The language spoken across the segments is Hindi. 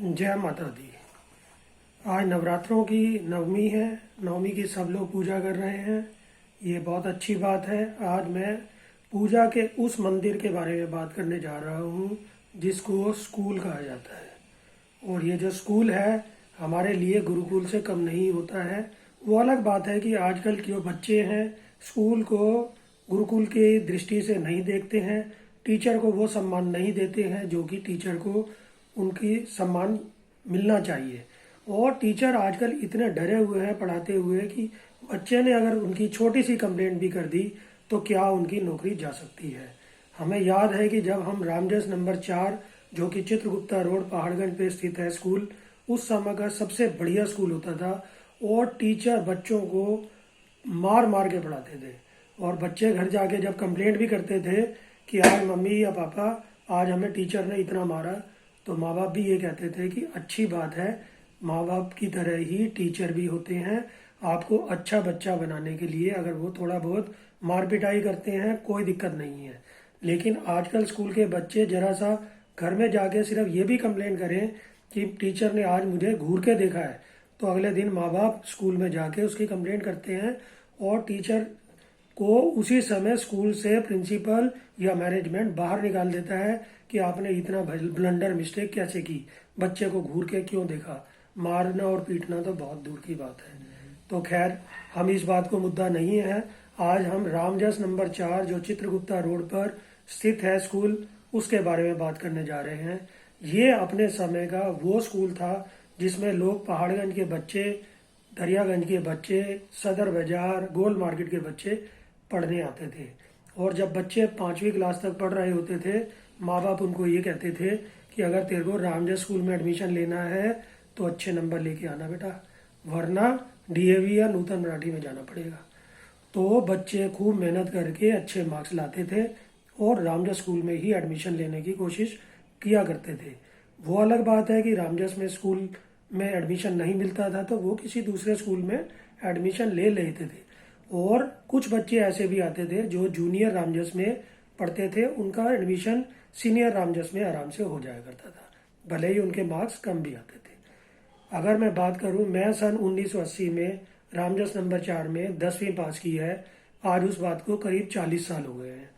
जय माता दी। आज नवरात्रों की नवमी है। नवमी की सब लोग पूजा कर रहे हैं। ये बहुत अच्छी बात है। आज मैं पूजा के उस मंदिर के बारे में बात करने जा रहा हूँ जिसको स्कूल कहा जाता है। और ये जो स्कूल है हमारे लिए गुरुकुल से कम नहीं होता है। वो अलग बात है कि आजकल के जो बच्चे हैं स्कूल को गुरुकुल की दृष्टि से नहीं देखते हैं। टीचर को वो सम्मान नहीं देते हैं जो कि टीचर को उनकी सम्मान मिलना चाहिए। और टीचर आजकल इतने डरे हुए हैं पढ़ाते हुए कि बच्चे ने अगर उनकी छोटी सी कंप्लेंट भी कर दी तो क्या उनकी नौकरी जा सकती है। हमें याद है कि जब हम रामजस नंबर 4 जो कि चित्रगुप्ता रोड पहाड़गंज पे स्थित है स्कूल, उस समय का सबसे बढ़िया स्कूल होता था। और टीचर बच्चों को मार मार के पढ़ाते थे। और बच्चे घर जाके जब कंप्लेंट भी करते थे कि आज मम्मी या पापा आज हमें टीचर ने इतना मारा, तो माँ बाप भी ये कहते थे कि अच्छी बात है, माँ बाप की तरह ही टीचर भी होते हैं। आपको अच्छा बच्चा बनाने के लिए अगर वो थोड़ा बहुत मार पिटाई करते हैं कोई दिक्कत नहीं है। लेकिन आजकल स्कूल के बच्चे जरा सा घर में जाके सिर्फ ये भी कंप्लेन करें कि टीचर ने आज मुझे घूर के देखा है, तो अगले दिन माँ बाप स्कूल में जाके उसकी कंप्लेन करते हैं। और टीचर को उसी समय स्कूल से प्रिंसिपल या मैनेजमेंट बाहर निकाल देता है कि आपने इतना ब्लंडर मिस्टेक कैसे की, बच्चे को घूर के क्यों देखा। मारना और पीटना तो बहुत दूर की बात है। तो खैर हम इस बात को मुद्दा नहीं है। आज हम रामजस नंबर 4 जो चित्रगुप्ता रोड पर स्थित है स्कूल, उसके बारे में बात करने जा रहे हैं। ये अपने समय का वो स्कूल था जिसमें लोग पहाड़गंज के बच्चे, दरियागंज के बच्चे, सदर बाजार, गोल मार्केट के बच्चे पढ़ने आते थे। और जब बच्चे 5वीं क्लास तक पढ़ रहे होते थे, माँ बाप उनको ये कहते थे कि अगर तेरे को रामजस स्कूल में एडमिशन लेना है तो अच्छे नंबर लेके आना बेटा, वरना डीएवी या नूतन मराठी में जाना पड़ेगा। तो बच्चे खूब मेहनत करके अच्छे मार्क्स लाते थे और रामजस स्कूल में ही एडमिशन लेने की कोशिश किया करते थे। वो अलग बात है कि रामजस में स्कूल में एडमिशन नहीं मिलता था तो वो किसी दूसरे स्कूल में एडमिशन ले लेते थे। और कुछ बच्चे ऐसे भी आते थे जो जूनियर रामजस में पढ़ते थे, उनका एडमिशन सीनियर रामजस में आराम से हो जाया करता था, भले ही उनके मार्क्स कम भी आते थे। अगर मैं बात करूं, मैं सन 1980 में रामजस नंबर 4 में 10वीं पास की है। आज उस बात को करीब 40 साल हो गए हैं।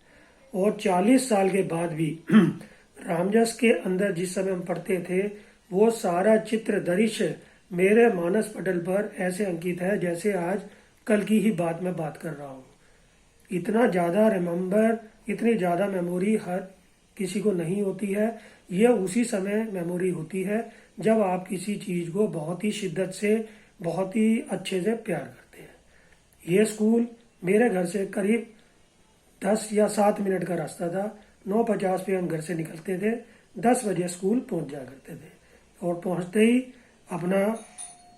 और 40 साल के बाद भी रामजस के अंदर जिस समय हम पढ़ते थे वो सारा चित्र दृश्य मेरे मानस पटल पर ऐसे अंकित है जैसे आज कल की ही बात मैं बात कर रहा हूँ। इतना ज़्यादा रिमेम्बर, इतनी ज़्यादा मेमोरी हर किसी को नहीं होती है। यह उसी समय मेमोरी होती है जब आप किसी चीज़ को बहुत ही शिद्दत से, बहुत ही अच्छे से प्यार करते हैं। ये स्कूल मेरे घर से करीब 10 या 7 मिनट का रास्ता था। 9:50 पे हम घर से निकलते थे, 10 बजे स्कूल पहुंच जाया करते थे। और पहुंचते ही अपना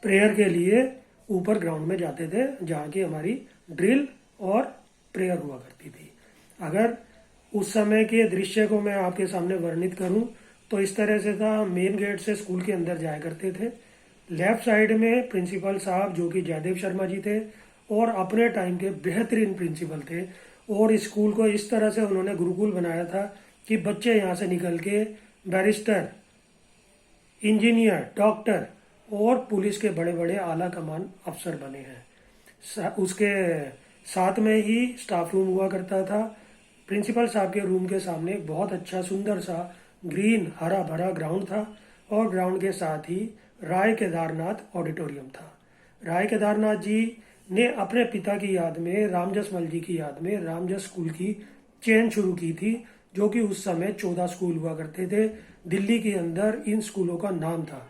प्रेयर के लिए ऊपर ग्राउंड में जाते थे जहाँ की हमारी ड्रिल और प्रेयर हुआ करती थी। अगर उस समय के दृश्य को मैं आपके सामने वर्णित करूं तो इस तरह से था। मेन गेट से स्कूल के अंदर जाया करते थे। लेफ्ट साइड में प्रिंसिपल साहब जो कि जयदेव शर्मा जी थे और अपने टाइम के बेहतरीन प्रिंसिपल थे। और स्कूल को इस तरह से उन्होंने गुरुकुल बनाया था कि बच्चे यहाँ से निकल के बैरिस्टर, इंजीनियर, डॉक्टर और पुलिस के बड़े बड़े आला कमान अफसर बने हैं। उसके साथ में ही स्टाफ रूम हुआ करता था। प्रिंसिपल साहब के रूम के सामने एक बहुत अच्छा सुंदर सा ग्रीन हरा भरा ग्राउंड था। और ग्राउंड के साथ ही राय केदारनाथ ऑडिटोरियम था। राय केदारनाथ जी ने अपने पिता की याद में, रामजस मल जी की याद में रामजस स्कूल की चेन शुरू की थी, जो कि उस समय 14 स्कूल हुआ करते थे। दिल्ली के अंदर इन स्कूलों का नाम था।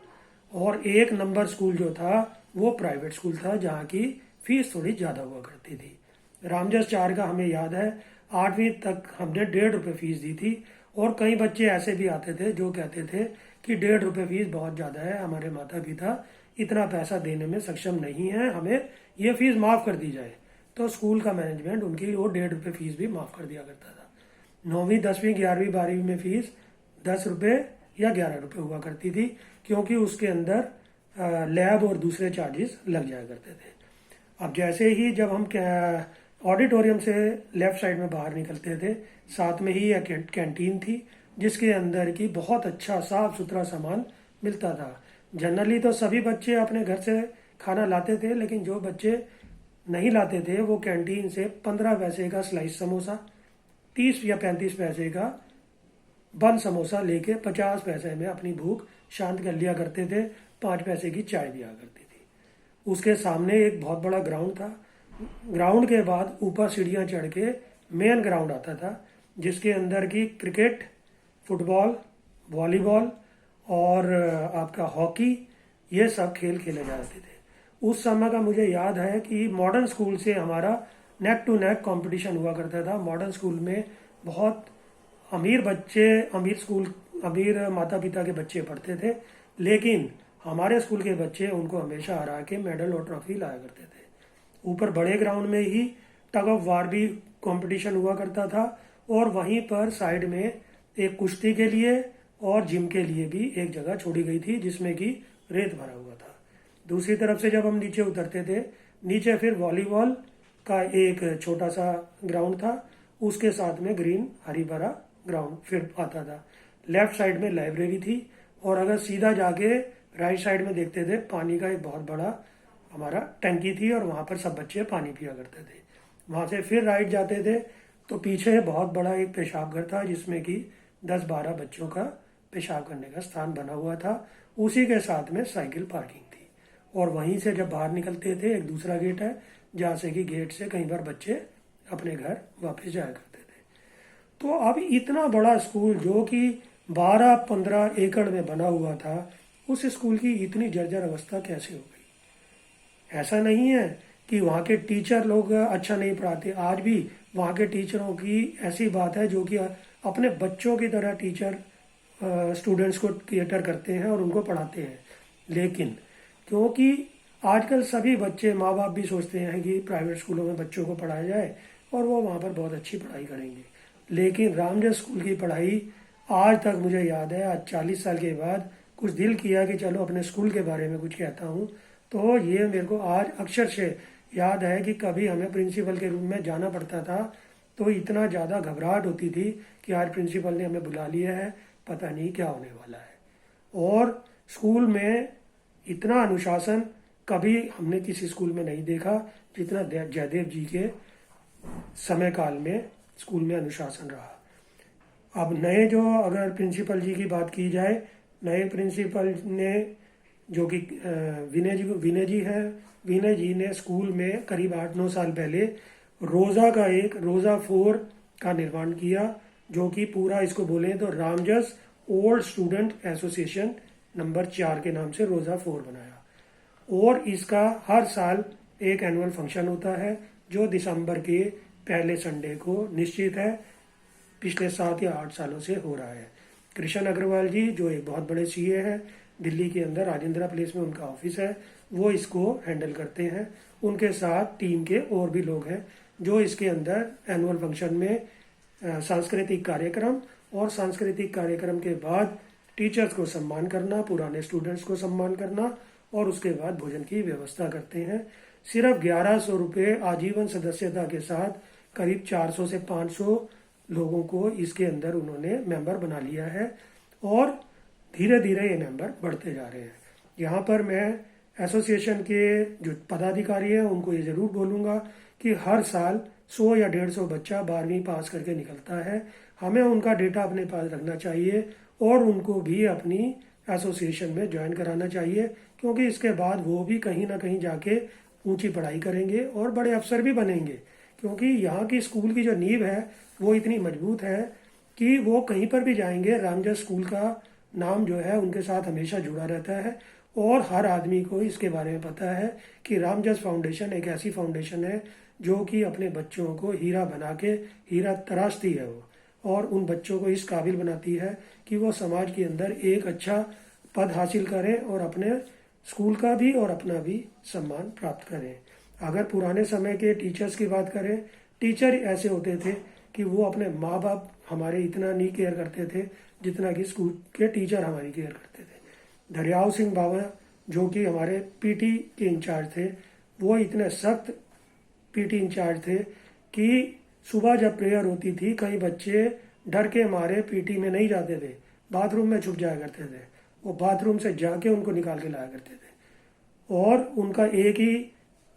और 1 नंबर स्कूल जो था वो प्राइवेट स्कूल था जहाँ की फीस थोड़ी ज़्यादा हुआ करती थी। रामजस 4 का हमें याद है 8वीं तक हमने 1.5 रुपये फीस दी थी। और कई बच्चे ऐसे भी आते थे जो कहते थे कि 1.5 रुपये फीस बहुत ज़्यादा है, हमारे माता पिता इतना पैसा देने में सक्षम नहीं है, हमें ये फीस माफ़ कर दी जाए। तो स्कूल का मैनेजमेंट उनकी वो 1.5 रुपये फीस भी माफ़ कर दिया करता था। 9वीं, 10वीं, 11वीं, 12वीं में फीस 10 रुपये या 11 रुपये हुआ करती थी, क्योंकि उसके अंदर लैब और दूसरे चार्जेस लग जाया करते थे। अब जैसे ही जब हम ऑडिटोरियम से लेफ्ट साइड में बाहर निकलते थे, साथ में ही एक कैंटीन थी जिसके अंदर की बहुत अच्छा साफ सुथरा सामान मिलता था। जनरली तो सभी बच्चे अपने घर से खाना लाते थे, लेकिन जो बच्चे नहीं लाते थे वो कैंटीन से 15 पैसे का स्लाइस समोसा, 30 या 35 पैसे का बन समोसा लेके 50 पैसे में अपनी भूख शांत कर लिया करते थे। 5 पैसे की चाय दिया करती थी। उसके सामने एक बहुत बड़ा ग्राउंड था। ग्राउंड के बाद ऊपर सीढ़ियाँ चढ़ के मेन ग्राउंड आता था, जिसके अंदर की क्रिकेट, फुटबॉल, वॉलीबॉल और आपका हॉकी, ये सब खेल खेले जाते थे। उस समय का मुझे याद है कि मॉडर्न स्कूल से हमारा नेक टू नेक कंपटीशन हुआ करता था। मॉडर्न स्कूल में बहुत अमीर बच्चे, अमीर माता पिता के बच्चे पढ़ते थे, लेकिन हमारे स्कूल के बच्चे उनको हमेशा हरा के मेडल और ट्रॉफी लाया करते थे। ऊपर बड़े ग्राउंड में ही टग ऑफ वार भी कंपटीशन हुआ करता था, और वहीं पर साइड में एक कुश्ती के लिए और जिम के लिए भी एक जगह छोड़ी गई थी, जिसमें कि रेत भरा हुआ था। दूसरी तरफ से जब हम नीचे उतरते थे, नीचे फिर वॉलीबॉल का एक छोटा सा ग्राउंड था, उसके साथ में ग्रीन हरी भरा ग्राउंड फिर आता था। लेफ्ट साइड में लाइब्रेरी थी, और अगर सीधा जाके राइट साइड में देखते थे, पानी का एक बहुत बड़ा हमारा टंकी थी, और वहाँ पर सब बच्चे पानी पिया करते थे। वहाँ से फिर राइट जाते थे तो पीछे बहुत बड़ा एक पेशाब घर था, जिसमें कि 10-12 बच्चों का पेशाब करने का स्थान बना हुआ था। उसी के साथ में साइकिल पार्किंग थी, और वहीं से जब बाहर निकलते थे एक दूसरा गेट है, जहाँ से कि गेट से कई बार बच्चे अपने घर वापस जाया करते थे। तो अब इतना बड़ा स्कूल जो कि 12-15 एकड़ में बना हुआ था, उस स्कूल की इतनी जर्जर अवस्था कैसे हो गई? ऐसा नहीं है कि वहाँ के टीचर लोग अच्छा नहीं पढ़ाते। आज भी वहाँ के टीचरों की ऐसी बात है जो कि अपने बच्चों की तरह टीचर स्टूडेंट्स को केटर करते हैं और उनको पढ़ाते हैं। लेकिन क्योंकि आजकल सभी बच्चे, माँ बाप भी सोचते हैं कि प्राइवेट स्कूलों में बच्चों को पढ़ाया जाए और वो वहाँ पर बहुत अच्छी पढ़ाई करेंगे, लेकिन रामजस स्कूल की पढ़ाई आज तक मुझे याद है। आज 40 साल के बाद कुछ दिल किया कि चलो अपने स्कूल के बारे में कुछ कहता हूँ, तो ये मेरे को आज अक्षर से याद है कि कभी हमें प्रिंसिपल के रूम में जाना पड़ता था तो इतना ज़्यादा घबराहट होती थी कि आज प्रिंसिपल ने हमें बुला लिया है, पता नहीं क्या होने वाला है। और स्कूल में इतना अनुशासन कभी हमने किसी स्कूल में नहीं देखा जितना जयदेव जी के समय काल में स्कूल में अनुशासन रहा। अब नए जो, अगर प्रिंसिपल जी की बात की जाए, नए प्रिंसिपल ने जो कि विनय जी हैं, विनय जी ने स्कूल में करीब 8-9 साल पहले रोज़ा 4 का निर्माण किया, जो कि पूरा इसको बोले तो Ramjas old student association number 4 के नाम से रोज़ा 4 बनाया। और इसका हर साल एक एनुअल फंक्शन होता है जो दिसंबर के पहले संडे को निश्चित है, पिछले 7 या 8 सालों से हो रहा है। कृष्ण अग्रवाल जी जो एक बहुत बड़े सीए हैं, दिल्ली के अंदर राजेंद्रा प्लेस में उनका ऑफिस है, वो इसको हैंडल करते हैं। उनके साथ टीम के और भी लोग हैं जो इसके अंदर एनुअल फंक्शन में सांस्कृतिक कार्यक्रम और सांस्कृतिक कार्यक्रम के बाद टीचर्स को सम्मान करना, पुराने स्टूडेंट्स को सम्मान करना, और उसके बाद भोजन की व्यवस्था करते हैं। सिर्फ 1100 रुपये आजीवन सदस्यता के साथ करीब 400 से 500 लोगों को इसके अंदर उन्होंने मेंबर बना लिया है, और धीरे धीरे ये मेंबर बढ़ते जा रहे हैं। यहाँ पर मैं एसोसिएशन के जो पदाधिकारी हैं उनको ये ज़रूर बोलूँगा कि हर साल 100 या 150 बच्चा 12वीं पास करके निकलता है। हमें उनका डेटा अपने पास रखना चाहिए और उनको भी अपनी एसोसिएशन में ज्वाइन कराना चाहिए, क्योंकि इसके बाद वो भी कहीं ना कहीं जाके ऊंची पढ़ाई करेंगे और बड़े अफसर भी बनेंगे। क्योंकि यहाँ की स्कूल की जो नींव है वो इतनी मजबूत है कि वो कहीं पर भी जाएंगे, रामजस स्कूल का नाम जो है उनके साथ हमेशा जुड़ा रहता है। और हर आदमी को इसके बारे में पता है कि रामजस फाउंडेशन एक ऐसी फाउंडेशन है जो कि अपने बच्चों को हीरा बना के हीरा तराशती है वो, और उन बच्चों को इस काबिल बनाती है कि वो समाज के अंदर एक अच्छा पद हासिल करें और अपने स्कूल का भी और अपना भी सम्मान प्राप्त करें। अगर पुराने समय के टीचर्स की बात करें, टीचर ऐसे होते थे कि वो अपने माँ बाप हमारे इतना नहीं केयर करते थे जितना कि स्कूल के टीचर हमारी केयर करते थे। दरियाव सिंह बाबा जो कि हमारे पीटी के इंचार्ज थे, वो इतने सख्त पीटी इंचार्ज थे कि सुबह जब प्रेयर होती थी कई बच्चे डर के मारे पीटी में नहीं जाते थे, बाथरूम में छुप जाया करते थे। वो बाथरूम से जाके उनको निकाल के लाया करते थे। और उनका एक ही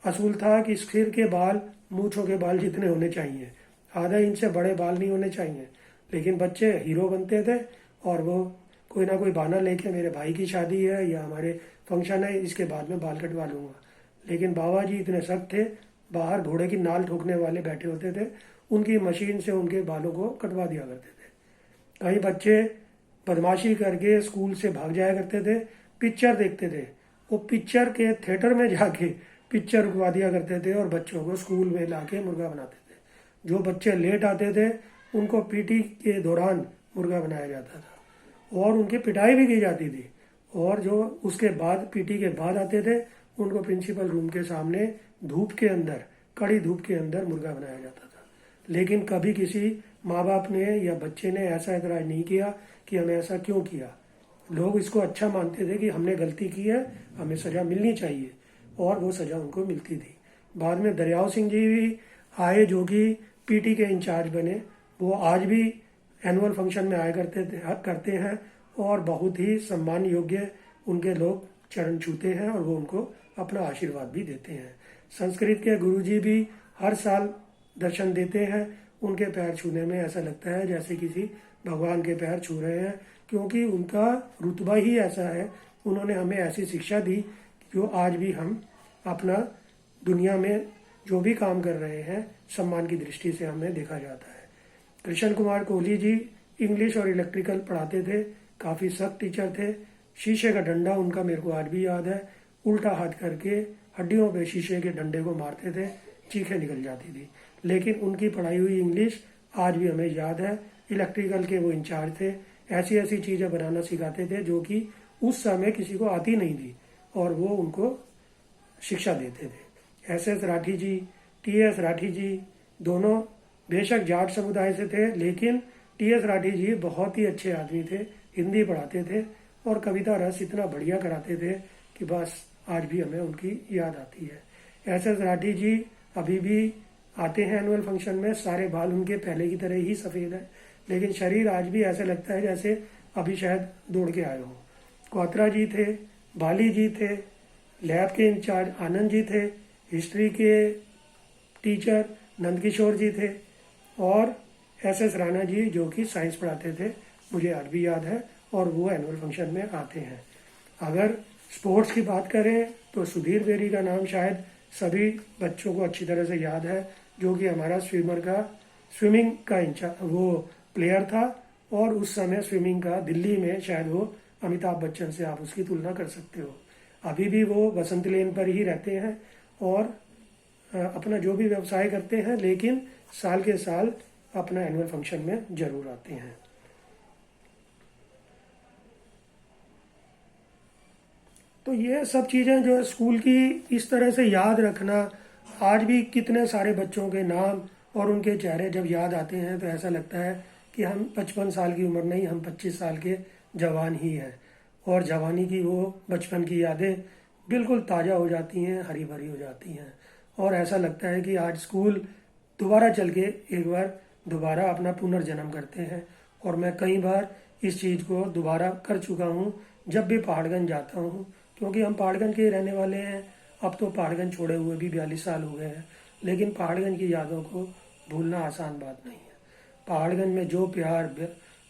असूल था कि सिर के बाल मूंछों के बाल जितने होने चाहिए, आधा इंच से बड़े बाल नहीं होने चाहिए। लेकिन बच्चे हीरो बनते थे और वो कोई ना कोई बहाना लेके मेरे भाई की शादी है या हमारे फंक्शन है, इसके बाद में बाल कटवा लूँगा। लेकिन बाबा जी इतने सख्त थे, बाहर घोड़े की नाल ठोकने वाले बैठे होते थे, उनकी मशीन से उनके बालों को कटवा दिया करते थे। कई बच्चे बदमाशी करके स्कूल से भाग जाया करते थे, पिक्चर देखते थे, वो पिक्चर के थिएटर में जाके पिक्चर रुकवा दिया करते थे और बच्चों को स्कूल में ला के मुर्गा बनाते थे। जो बच्चे लेट आते थे उनको पीटी के दौरान मुर्गा बनाया जाता था और उनकी पिटाई भी की जाती थी। और जो उसके बाद पीटी के बाद आते थे उनको प्रिंसिपल रूम के सामने धूप के अंदर, कड़ी धूप के अंदर मुर्गा बनाया जाता था। लेकिन कभी किसी माँ बाप ने या बच्चे ने ऐसा एतराज नहीं किया कि हमें ऐसा क्यों किया। लोग इसको अच्छा मानते थे कि हमने गलती की है, हमें सज़ा मिलनी चाहिए, और वो सज़ा उनको मिलती थी। बाद में दरियाव सिंह जी भी आए जो कि पीटी के इंचार्ज बने। वो आज भी एनुअल फंक्शन में आया करते हैं और बहुत ही सम्मान योग्य उनके लोग चरण छूते हैं और वो उनको अपना आशीर्वाद भी देते हैं। संस्कृत के गुरुजी भी हर साल दर्शन देते हैं। उनके पैर छूने में ऐसा लगता है जैसे किसी भगवान के पैर छू रहे हैं, क्योंकि उनका रुतबा ही ऐसा है। उन्होंने हमें ऐसी शिक्षा दी जो आज भी हम अपना दुनिया में जो भी काम कर रहे हैं सम्मान की दृष्टि से हमें देखा जाता है। कृष्ण कुमार कोहली जी इंग्लिश और इलेक्ट्रिकल पढ़ाते थे, काफ़ी सख्त टीचर थे। शीशे का डंडा उनका मेरे को आज भी याद है, उल्टा हाथ करके हड्डियों पे शीशे के डंडे को मारते थे, चीखें निकल जाती थी। लेकिन उनकी पढ़ाई हुई इंग्लिश आज भी हमें याद है। इलेक्ट्रिकल के वो इंचार्ज थे, ऐसी ऐसी चीज़ें बनाना सिखाते थे जो कि उस समय किसी को आती नहीं थी और वो उनको शिक्षा देते थे। एस राठी जी, टी.एस. राठी जी दोनों बेशक जाट समुदाय से थे, लेकिन टी.एस. राठी जी बहुत ही अच्छे आदमी थे, हिंदी पढ़ाते थे और कविता रस इतना बढ़िया कराते थे कि बस आज भी हमें उनकी याद आती है। एस राठी जी अभी भी आते हैं एनुअल फंक्शन में, सारे बाल उनके पहले की तरह ही सफ़ेद है, लेकिन शरीर आज भी ऐसा लगता है जैसे अभी शायद दौड़ के आए हों। क्वात्रा जी थे, बाली जी थे, लैब के इंचार्ज आनंद जी थे, हिस्ट्री के टीचर नंदकिशोर जी थे और एस राणा जी जो कि साइंस पढ़ाते थे, मुझे आज भी याद है और वो एनुअल फंक्शन में आते हैं। अगर स्पोर्ट्स की बात करें तो सुधीर बेरी का नाम शायद सभी बच्चों को अच्छी तरह से याद है, जो कि हमारा स्विमिंग का वो प्लेयर था और उस समय स्विमिंग का दिल्ली में शायद वो अमिताभ बच्चन से आप उसकी तुलना कर सकते हो। अभी भी वो बसंत लेन पर ही रहते हैं और अपना जो भी व्यवसाय करते हैं, लेकिन साल के साल अपना एनुअल फंक्शन में जरूर आते हैं। तो ये सब चीज़ें जो स्कूल की इस तरह से याद रखना, आज भी कितने सारे बच्चों के नाम और उनके चेहरे जब याद आते हैं तो ऐसा लगता है कि हम 55 साल की उम्र नहीं, हम 25 साल के जवान ही हैं और जवानी की वो बचपन की यादें बिल्कुल ताज़ा हो जाती हैं, हरी भरी हो जाती हैं और ऐसा लगता है कि आज स्कूल दोबारा चल के एक बार दोबारा अपना पुनर्जन्म करते हैं। और मैं कई बार इस चीज़ को दोबारा कर चुका हूँ जब भी पहाड़गंज जाता हूँ, क्योंकि हम पहाड़गंज के रहने वाले हैं। अब तो पहाड़गंज छोड़े हुए भी 42 साल हो गए हैं, लेकिन पहाड़गंज की यादों को भूलना आसान बात नहीं है। पहाड़गंज में जो प्यार,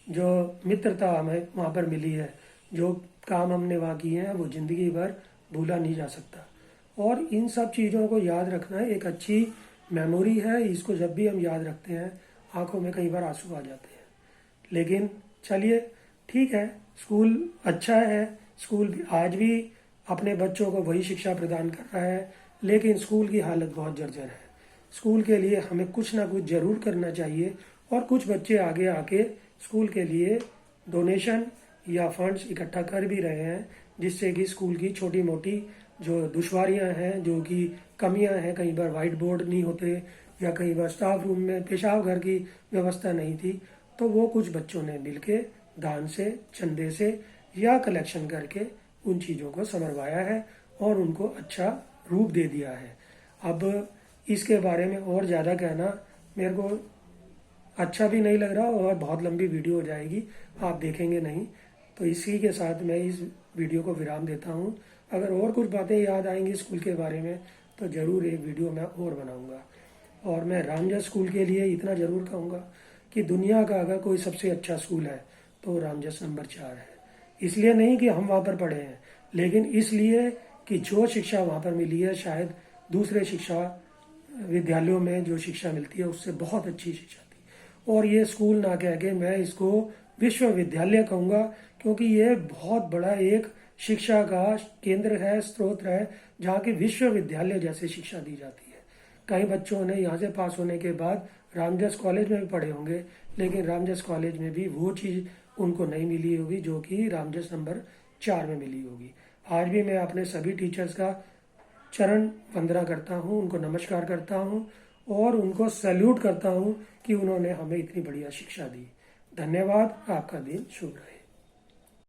जो मित्रता हमें वहाँ पर मिली है, जो काम हमने वहाँ किए हैं, वो ज़िंदगी भर भूला नहीं जा सकता। और इन सब चीज़ों को याद रखना एक अच्छी मेमोरी है। इसको जब भी हम याद रखते हैं आंखों में कई बार आंसू आ जाते हैं। लेकिन चलिए ठीक है, स्कूल अच्छा है, स्कूल आज भी अपने बच्चों को वही शिक्षा प्रदान कर रहा है, लेकिन स्कूल की हालत बहुत जर्जर है। स्कूल के लिए हमें कुछ ना कुछ ज़रूर करना चाहिए और कुछ बच्चे आगे आके स्कूल के लिए डोनेशन या फंड्स इकट्ठा कर भी रहे हैं, जिससे कि स्कूल की छोटी मोटी जो दुश्वारियां हैं, जो कि कमियां हैं, कई बार वाइट बोर्ड नहीं होते या कई बार स्टाफ रूम में पेशाब घर की व्यवस्था नहीं थी, तो वो कुछ बच्चों ने मिलके दान से, चंदे से या कलेक्शन करके उन चीज़ों को संवरवाया है और उनको अच्छा रूप दे दिया है। अब इसके बारे में और ज़्यादा कहना मेरे को अच्छा भी नहीं लग रहा और बहुत लंबी वीडियो हो जाएगी, आप देखेंगे नहीं। तो इसी के साथ मैं इस वीडियो को विराम देता हूँ। अगर और कुछ बातें याद आएंगी स्कूल के बारे में तो ज़रूर एक वीडियो मैं और बनाऊँगा। और मैं रामजस स्कूल के लिए इतना ज़रूर कहूँगा कि दुनिया का अगर कोई सबसे अच्छा स्कूल है तो रामजस नंबर 4 है। इसलिए नहीं कि हम वहाँ पर पढ़े हैं, लेकिन इसलिए कि जो शिक्षा वहाँ पर मिली है शायद दूसरे शिक्षा विद्यालयों में जो शिक्षा मिलती है उससे बहुत अच्छी शिक्षा थी। और ये स्कूल ना कह के मैं इसको विश्वविद्यालय कहूँगा, क्योंकि ये बहुत बड़ा एक शिक्षा का केंद्र है, स्रोत है, जहाँ की विश्वविद्यालय जैसे शिक्षा दी जाती है। कई बच्चों ने यहाँ से पास होने के बाद रामजस कॉलेज में भी पढ़े होंगे, लेकिन रामजस कॉलेज में भी वो चीज़ उनको नहीं मिली होगी जो कि रामजस नंबर 4 में मिली होगी। आज भी मैं अपने सभी टीचर्स का चरण वंदना करता हूँ, उनको नमस्कार करता हूँ और उनको सैल्यूट करता हूँ कि उन्होंने हमें इतनी बढ़िया शिक्षा दी। धन्यवाद। आपका दिन शुभ रहे।